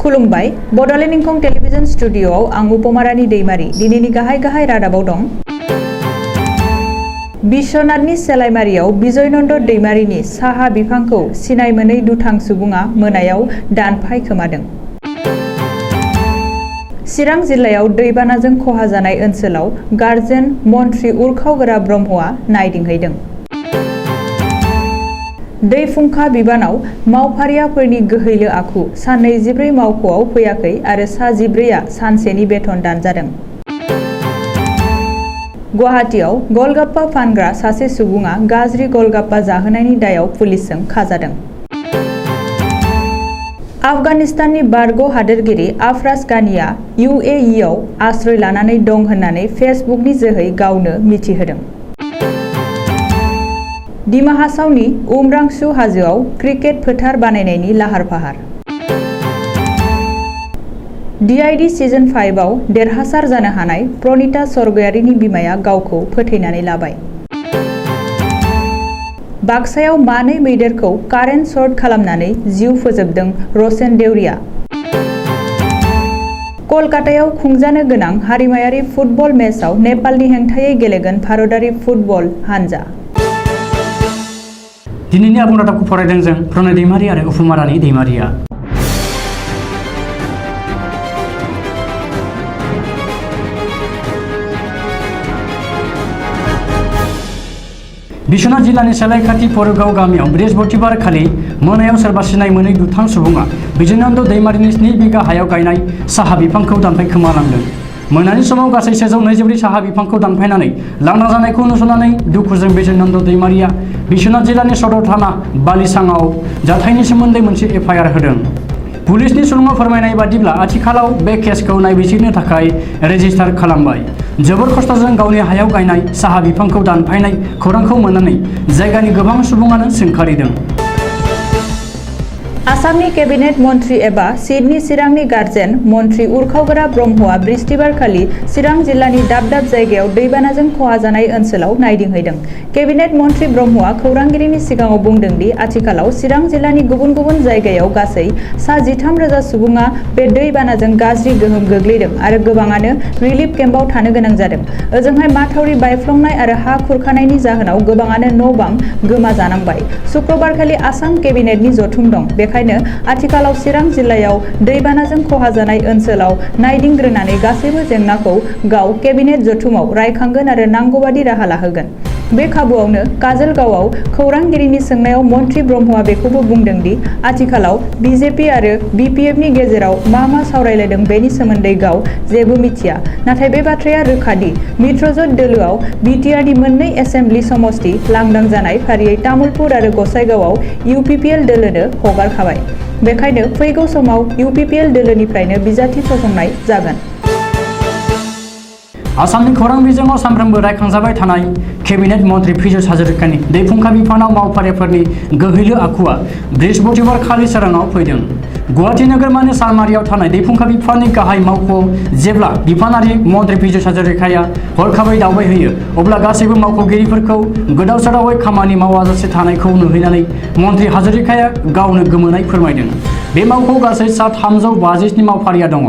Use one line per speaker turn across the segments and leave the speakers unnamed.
खुलुमबाय बड'लेण्ड इंखं टेलिभिजन स्टुडिय'आव आं उपमारानि दैमारि दिनैनि गाहाय रादाबाव दं। बिश्वनाथनि सेलाइमारियाव बिजयनन्द दैमारिनि साहा बिफांखौ सिनाय मोनै दुथां सुबुङा मोनायाव दानफाय खोमादों। चिरां जिल्लायाव दैबानाजों खहा जानाय ओनसोलाव गार्जेन मन्थ्रि उरखावगोरा ब्रह्मआ नायदिंहैदों। दै फुंखा बिबानाव मावफारियाफोरनि गोहैलो आखु सा 24 मावख'आव फैयाखै आरो सा 14आ सानसेनि बेथन दानजादों। गुवाहाटीआव गलगाप्पा फानग्रा सासे सुबुङा गाज्रि गलगाप्पा जाहोनायनि दायाव पुलिसजों खाजादों। आफगानिस्ताननि बारग' हादोरगिरि आफराज गानिया UAEआव आश्रय लानानै दं होननानै फेसबुकनि जोहै गावनो मिथिहोदों। दिमा हासावनि उमरांसु हाजोआव क्रिकेट फोथार बानायनायनि लाहार फाहार। DID सिजन 5 आव देरहासार जानो हानाय प्रनिता सरगयारिनि बिमाया गावखौ फोथैनानै लाबाय। बाक्सायाव मानै मैदेरखौ कारेन्ट सर्ट खालामनानै जिउ फोजोबदों रसेन देउरिया। कलकातायाव खुंजानो गोनां हारिमायारि फुटबल मेचआव नेपालनि हेंथायै गेलेगोन भारतारि फुटबल हानजा।
दिनैनि आबुं रादाबखौ फरायदों जों प्रणय दैमारि आरो उपमारानि दैमारिया। बिश्वनाथ जिल्लानि सेलाइखाथि परगाव गामियाव बृहस्पतिबार खालि मोनायाव सोरबा सिनाय मोनै दुथां सुबुङा बिजयनन्द दैमारिनि 2 बिघा हायाव गायनाय साहा बिफांखौ दानफाय खोमालांदों। मोनानि समाव गासै 124 साहा बिफांखौ दानफायनानै लांदां जानायखौ नुसननानै दुखुजों बिजयनन्द दैमारिया बिश्वनाथ जिल्लानि सदर थाना बालिसाङाव जाथायनि सोमोन्दै मोनसे FIR होदों। पुलिसनि सुलुङाव फोरमायनाय बादिब्ला आथिखालाव बे केसखौ नायबिजिरनो थाखाय रेजिस्टार खालामबाय। जोबोर खस्थ'जों गावनि हायाव गायनाय साहा बिफांखौ दानफायनाय खौरांखौ मोननानै जायगानि गोबां सुबुङानो सोंखारिदों।
आसामनि केबिनेट मन्थ्रि एबा सिडनी चिरांनि गार्जेन मन्थ्रि उरखावगोरा ब्रह्मआ बृहस्पतिबारखालि चिरां जिल्लानि दाब दाब जायगायाव दैबानाजों खहा जानाय ओनसोलाव नायदिंहैदों। केबिनेट मन्थ्रि ब्रह्मआ खौरांगिरिनि सिगाङाव बुंदों दि आथिखालाव चिरां जिल्लानि गुबुन गुबुन जायगायाव गासै सा 13,000 सुबुङा बे दैबानाजों गाज्रि गोहोम गोग्लैदों आरो गोबाङानो रिलिफ केम्पआव थानो गोनां जादों। ओजोंहाय माथावरि बायफ्लंनाय आरो हा खुरखानायनि जाहोनाव गोबाङानो न'-बां गोमा जानांबाय। शुक्रबारखालि आसाम केबिनेटनि जथुम दं। बेखायनो आथिखालाव चिरां जिल्लायाव दैबानाजों खहा जानाय ओनसोलाव नायदिंग्रोनानै गासैबो जेंनाखौ गाव केबिनेट जथुमाव रायखांगोन आरो नांगौबादि राहा लाहोगोन। बे खाबुआवनो काजलगावआव खौरांगिरिनि सोंनायाव मन्थ्रि ब्रह्मआ बेखौबो बुंदों दि आथिखालाव BJP आरो BPFनि गेजेराव मा सावरायलायदों बेनि सोमोन्दै गाव जेबो मिथिया। नाथाय बे बाथ्राया रोखा दि मित्रजोट दोलोआव BTRनि मोननै एसेम्बलि समस्ति लांदां जानाय फारियै तामुलपुर आरो गसाइगावआव UPPL दोलोनो हगारखाबाय। बेखायनो फैगौ समाव UPPL दोलोनिफ्रायनो बिजाथि फसंनाय जागोन।
आसामनि खौरां बिजोङाव सानफ्रोमबो रायखांजाबाय थानाय केबिनेट मन्थ्रि पीयूष हाजरिकानि दै फुंखा बिफानाव मावफारियाफोरनि गोहैलो आखुआ बृहस्पतिबार खालि सोराङाव फैदों। गुवाहाटी नोगोरमानि सालमारियाव थानाय दै फुंखा बिफाननि गाहाय मावख'आव जेब्ला बिफानारि मन्थ्रि पीयूष हाजरिकाया हरखाबै दावबायहैयो अब्ला गासैबो मावख'गिरिफोरखौ गोदाव सोरावै खामानि मावाजासे थानायखौ नुहैनानै मन्थ्रि हाजरिकाया गावनो गोमोनाय फोरमायदों। बे मावख'आव गासै सा 357 मावफारिया दङ।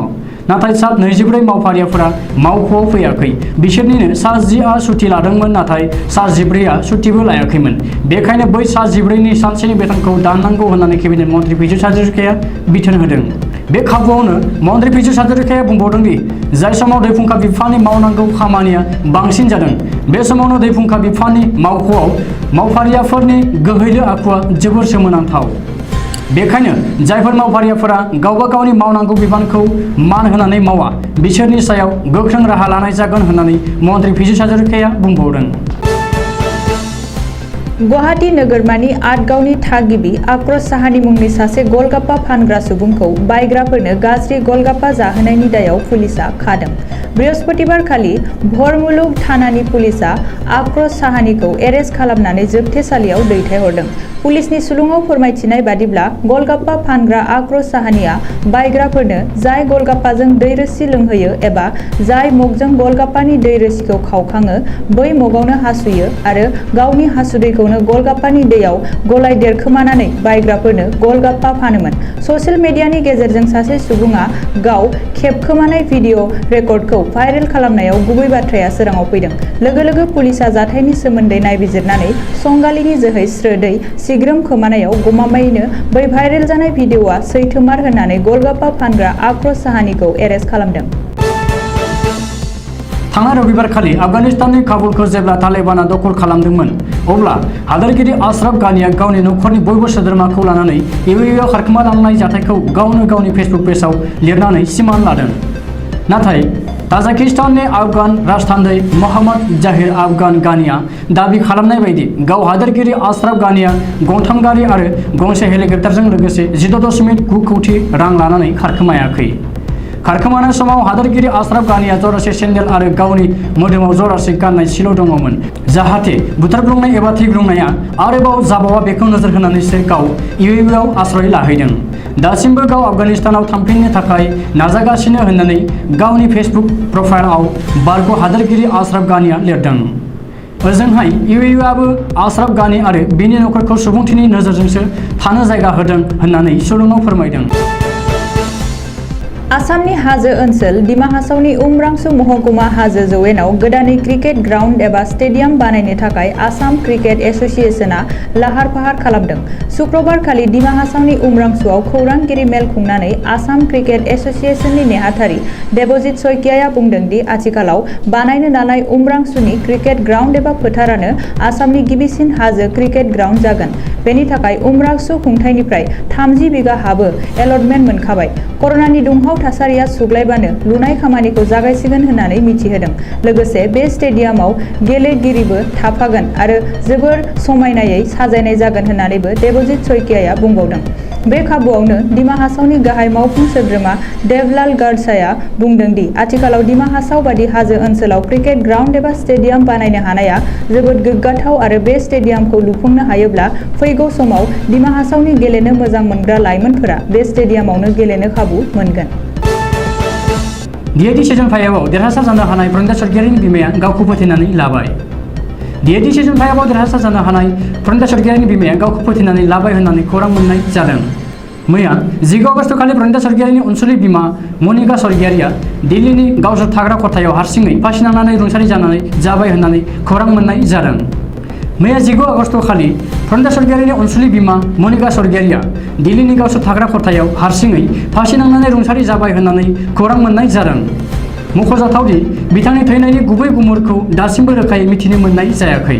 नाथाय सा 24 मावफारियाफोरा मावख'आव फैयाखै। बिसोरनिनो सा 10आ सुथि लादोंमोन नाथाय सा 14आ सुथिबो लायाखैमोन। बेखायनो बै सा 14नि सानसेनि बेथनखौ दाननांगौ होननानै केबिनेट मन्थ्रि पीयूष हाजरिकाया बिथोन होदों। बे खाबुआवनो मन्थ्रि पीयूष हाजरिकाया बुंबावदों दि जाय समाव दै फुंखा बिफाननि मावनांगौ खामानिया बांसिन जादों बे समावनो दै फुंखा बिफाननि मावख'आव मावफारियाफोरनि गोहैलो आखुआ जोबोर सोमोनांथाव। बेखायनो जायफोर मावफारियाफोरा गावबा गावनि मावनांगौ बिबानखौ मान होनानै मावा बिसोरनि सायाव गोख्रों राहा लानाय जागोन होननानै मन्थ्रि पीयूष हाजरिकाया बुंबावदों।
गुवाहाटी नोगोरमानि आटगावनि थागिबि आक्रोश साहानि मुंनि सासे गलगाप्पा फानग्रा सुबुंखौ बायग्राफोरनो गाज्रि गलगाप्पा जाहोनायनि दायाव पुलिसआ खादों। बृहस्पतिबारखालि भरमुलुग थानानि पुलिसआ आक्रोश साहानिखौ एरेस्ट खालामनानै जोबथेसालियाव दैथायहरदों। पुलिसनि सुलुङाव फोरमायथिनाय बादिब्ला गलगाप्पा फानग्रा आक्रोश साहानिया बायग्राफोरनो जाय गलगाप्पाजों दै रोसि लोंहोयो एबा जाय मगजों गलगाप्पानि दै रोसिखौ खावखाङो बै मगावनो हासुयो आरो गावनि हासुदैखौनो गलगाप्पानि दैयाव गलायदेरखोमानानै बायग्राफोरनो गलगाप्पा फानोमोन। ससियेल मिडियानि गेजेरजों सासे सुबुङा गाव खेबखोमानाय भिडिअ रेकर्डखौ भाइरेल खालामनायाव गुबै बाथ्राया सोराङाव फैदों। लोगो लोगो पुलिसआ जाथायनि सोमोन्दै नायबिजिरनानै संगालिनि जोहै स्रोदै सिग्रोम खोमानायाव गमामायैनो बै भाइरेल जानाय भिडिअआ सैथोमार होननानै गलगाप्पा फानग्रा आक्रोश साहानिखौ एरेस्ट खालामदों।
थांनाय रबिबारखालि आफगानिस्ताननि काबुलखौ जेब्ला तालिबानआ दखल खालामदोंमोन अब्ला हादोरगिरि आशराफ गानिया गावनि नखरनि बयबो सोद्रोमाखौ लानानै इउएइआव खारखोमालांनाय जाथायखौ गावनो गावनि फेसबुक पेजआव लिरनानै सिमान लादों। नाथाय ताजिकिस्ताननि आफगान राजथान्दै मोहम्मद जाहिर आफगान गानिया दाबि खालामनाय बायदि गाव हादोरगिरि आशराफ गानिया गंथाम गारि आरो गंसे हेलिकप्टारजों लोगोसे 16.9 कौटि रां लानानै खारखोमायाखै। खारखोमानाय समाव हादोरगिरि आशराफ गानिया जरासे सेन्देल आरो गावनि मोदोमाव जरासे गाननाय सिल' दङमोन। जाहाथे बुथारग्लुंनाय एबा थैग्लुंनाया आरोबाव जाबावा बेखौ नोजोर होनानैसो गाव इउएइआव आश्रय लाहैदों। दासिमबो गाव आफगानिस्तानाव थांफिननो थाखाय नाजागासिनो होननानै गावनि फेसबुक प्रफाइलआव बारग' हादोरगिरि आशराफ गानिया लिरदों। ओजोंहाय इउएइआबो आशराफ गानि आरो बिनि नखरखौ सुबुंथिनि नोजोरजोंसो थानो जायगा होदों होननानै सुलुङाव फोरमायदों।
आसामनि हाजो ओनसोल दिमा हासावनि उमरांसु महकुमा हाजो जौयेनाव गोदानै क्रिकेट ग्राउन्ड एबा स्टेडियाम बानायनो थाखाय आसाम क्रिकेट एस'सिएशनआ लाहार फाहार खालामदों। शुक्रबारखालि दिमा हासावनि उमरांसुआव खौरांगिरि मेल खुंनानै आसाम क्रिकेट एस'सिएशननि नेहाथारि देबजित शइकियाआ बुंदों दि आथिखालाव बानायनो लानाय उमरांसुनि क्रिकेट ग्राउन्ड एबा फोथारानो आसामनि गिबिसिन हाजो क्रिकेट ग्राउन्ड जागोन। बेनि थाखाय उमरांसु खुंथायनिफ्राय 30 बिगा हाबो एलटमेन्ट मोनखाबाय। कर'नानि दुंहाव थासारिया सुग्लायबानो लुनाय खामानिखौ जागायसिगोन होननानै मिथिहोदों। लोगोसे बे स्टेडियामाव गेलेगिरिबो थाफागोन आरो जोबोर समायनायै साजायनाय जागोन होननानैबो देबजित शइकियाआ बुंबावदों। बे खाबुआवनो दिमा हासावनि गाहाय मावफुं सोद्रोमा देबलाल गार्डसाया बुंदों दि आथिखालाव दिमा हासाव बादि हाजो ओनसोलाव क्रिकेट ग्राउन्ड एबा स्टेडियाम बानायनो हानाया जोबोद गोग्गाथाव आरो बे स्टेडियामखौ लुफुंनो हायोब्ला फैगौ समाव दिमा हासावनि गेलेनो मोजां मोनग्रा लाइमोनफोरा बे स्टेडियामावनो गेलेनो खाबु मोनगोन।
DIT सिजन 5आव देरहासार जानो हानाय प्रनिता सर्गियारिनि बिमाया गावखौ फोथायनानै लाबाय। DIT सिजन 5आव देरहासार जानो हानाय प्रनिता सर्गियारिनि बिमाया गावखौ फोथायनानै लाबाय होननानै खौरां मोननाय जादों। मैया 19 आगस्तखालि प्रनिता सर्गियारिनि अनसुलि बिमा मनिका सर्गियारिया दिल्लीनि गावसोर थाग्रा खथायाव हारसिङै फासि नांनानै रुंसारि जाबाय होननानै खौरां मोननाय जादों। मैया 19 आगस्तखालि प्रनिता सर्गियारिनि अनसुलि बिमा मनिका सर्गियारिया दिल्लीनि गावसोर थाग्रा खथायाव हारसिङै फासि नांनानै रुंसारि जाबाय होननानै खौरां मोननाय जादों। मख'जाथावदि बिथांनि थैनायनि गुबै गुमुरखौ दासिमबो रोखायै मिथिनो मोननाय जायाखै।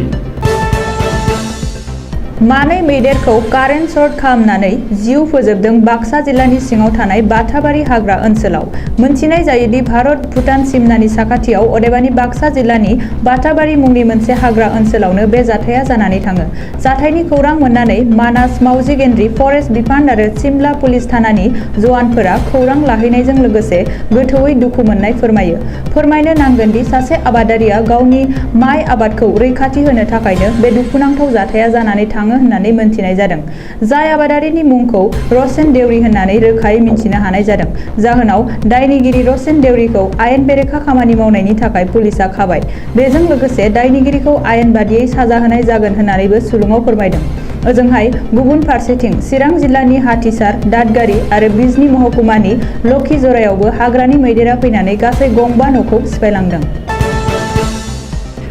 मानै मैदेरखौ कारेन्ट सर्ट खालामनानै जिउ फोजोबदों बाक्सा जिल्लानि सिङाव थानाय बाथाबारि हाग्रा ओनसोलाव। मोनथिनाय जायोदि भारत भुटान सिमनानि साखाथियाव अदेबानि बाक्सा जिल्लानि बाथाबारि मुंनि मोनसे हाग्रा ओनसोलावनो बे जाथाया जानानै थाङो। जाथायनि खौरां मोननानै मानास मावजि गेन्द्रि फरेस्ट बिफान आरो सिमला पुलिस थानानि जवानफोरा खौरां लाहैनायजों लोगोसे गोथौयै दुखु मोननाय फोरमायो। फोरमायनो नांगोनदि सासे आबादारिया गावनि माइ आबादखौ रैखाथि होनो थाखायनो बे दुखुनांथाव जाथाया जानानै थाङो होननानै मोनथिनाय जादों। जाय आबादारिनि मुंखौ रसेन देउरि होननानै रोखायै मिथिनो हानाय जादों। जाहोनाव दायनिगिरि रसेन देउरिखौ आयेन बेरेखा खामानि मावनायनि थाखाय पुलिसआ खाबाय। बेजों लोगोसे दायनिगिरिखौ आयेन बादियै साजा होनाय जागोन होननानैबो सुलुङाव फोरमायदों। ओजोंहाय गुबुन फारसेथिं चिरां जिल्लानि हाथिसार दादगारि आरो बिजनी महकुमानि लखिजरायावबो हाग्रानि मैदेरा फैनानै गासै गंबा न'खौ सिफायलांदों।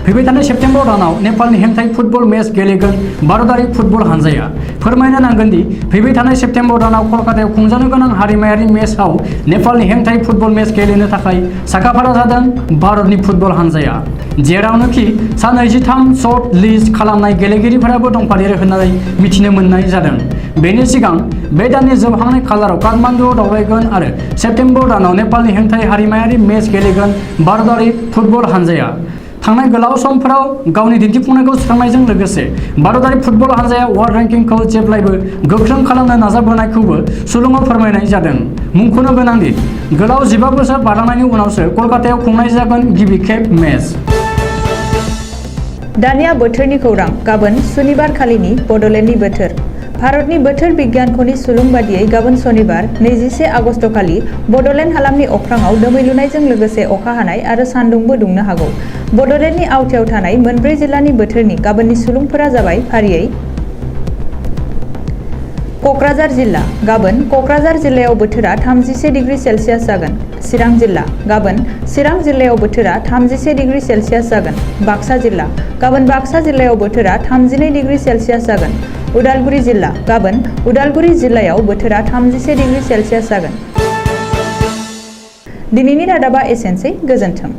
फैबाय थानाय सेप्तेम्बर दानाव नेपालनि हेंथायै फुटबल मेच गेलेगोन भारतारि फुटबल हानजाया। फोरमायनो नांगोनदि फैबाय थानाय सेप्तेम्बर दानाव कलकातायाव खुंजानो गोनां हारिमायारि मेचआव नेपालनि हेंथायै फुटबल मेच गेलेनो थाखाय साखाफारा जादों भारतनि फुटबल हानजाया। जेरावनोखि सा 23 शर्ट लिस्ट खालामनाय गेलेगिरिफोराबो दंफादेरो होननानै मिथिनो मोननाय जादों। बेनि सिगां बे दाननि जोबहांनाय खालाराव काठमान्डुआव दावबायगोन आरो सेप्तेम्बर दानाव नेपालनि हेंथायै हारिमायारि मेच गेलेगोन भारतारि फुटबल हानजाया। थांनाय गोलाव समफोराव गावनि दिन्थिफुंनायखौ सुस्रांनायजों लोगोसे भारतारि फुटबल हानजाया वर्ल्ड रेंकिंखौ जेब्लायबो गोख्रों खालामनो नाजाबोनायखौबो सुलुङाव फोरमायनाय जादों। मुंख'नो गोनांदि गोलाव 15 बोसोर बारलांनायनि उनावसो कलकातायाव खुंनाय जागोन गिबि खेब मेच।
दानिया बोथोरनि खौरां गाबोन सुनिबार खालिनि बड'लेण्डनि बोथोर। भारतनि बोथोर बिगियानख'नि सुलुं बादियै गाबोन सनिबार 21 आगस्ट खालि बड'लेण्ड हालामनि अख्राङाव दोमैलुनायजों लोगोसे अखा हानाय आरो सान्दुंबो दुंनो हागौ। बड'लेण्डनि आवथायाव थानाय मोनब्रै जिल्लानि बोथोरनि गाबोननि सुलुंफोरा जाबाय फारियै क'क्राझार जिल्ला गाबोन क'क्राझार जिल्लायाव बोथोरा 31 डिग्री सेल्सियास जागोन। चिरां जिल्ला गाबोन चिरां जिल्लायाव बोथोरा 31 डिग्री सेल्सियास जागोन। बाक्सा जिल्ला गाबोन बाक्सा जिल्लायाव बोथोरा 32 डिग्री सेल्सियास जागोन। उदालगुरि जिल्ला गाबोन उदालगुरि जिल्लायाव बोथोरा 31 डिग्री सेल्सियास जागोन। दिनैनि रादाबा एसेनोसै, गोजोन्थों।